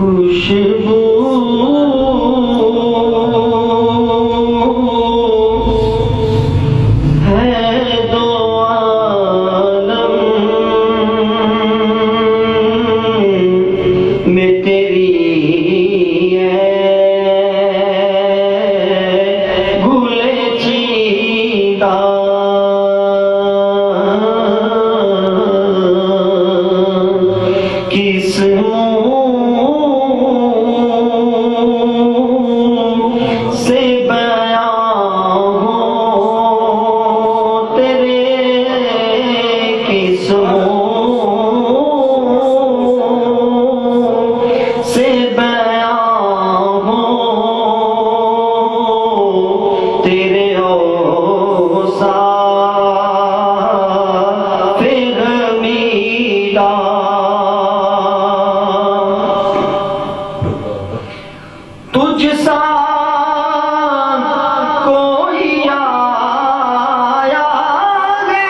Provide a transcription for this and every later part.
खुशबू है दो आलम में तेरी है गुले चीता किस से बयां हो तेरे किस से बयां हो तेरे औसाफ़ हमीदा तुझ सा कोई आया है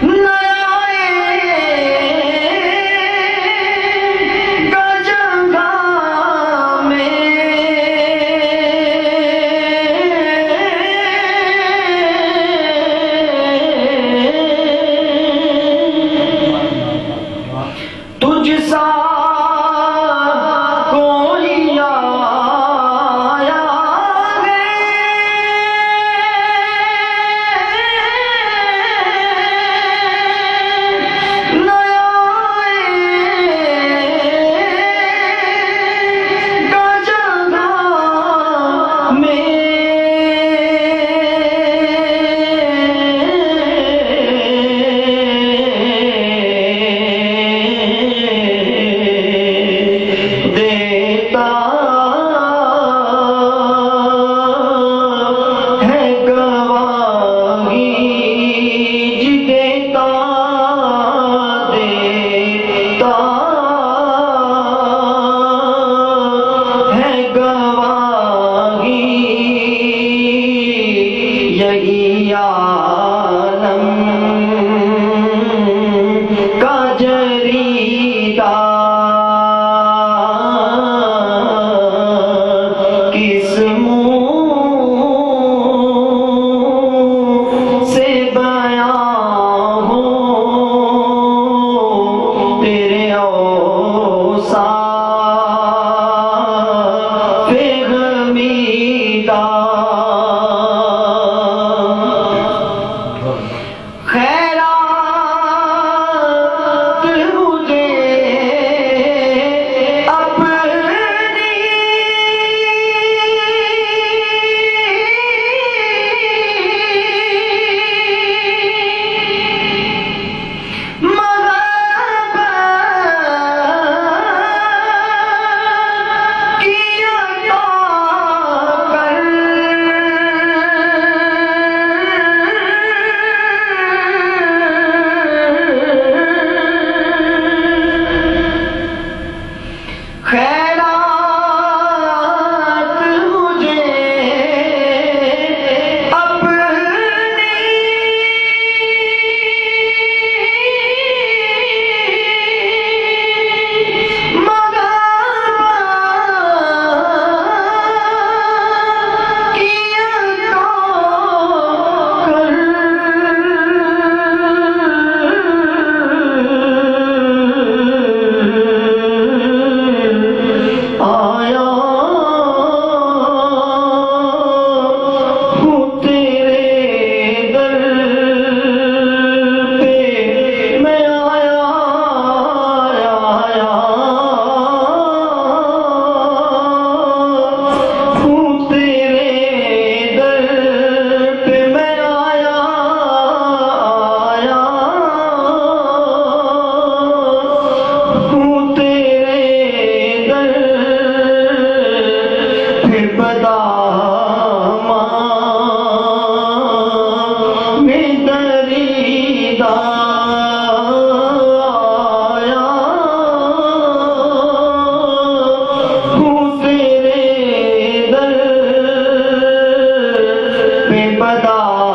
न आएगा जगह में तुझ सा कोई आया है न आएगा जगह में देता है गवाही देता देता है गवाही यही आलम का जरीदा किस से बयां हो तेरे औसाफ़ हमीदा खैरात मुझे अपनी मोहब्बत की अता कर खैरात मुझे अपनी मोहब्बत की अता कर आया हूँ तेरे दर पे मैं आया हूँ तेरे दर पे मैं आया हूँ तेरे दर फिर बदामा में दरीदा आया हूँ तेरे दर पे बदा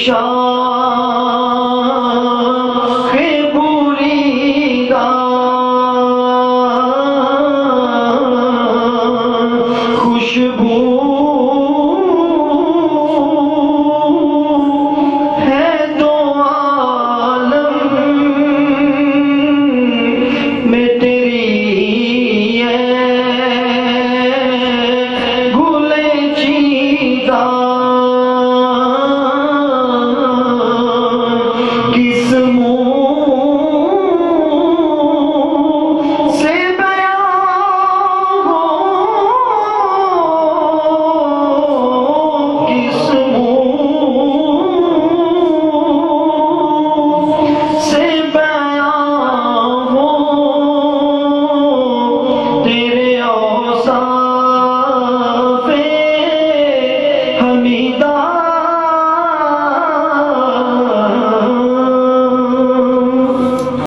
शाम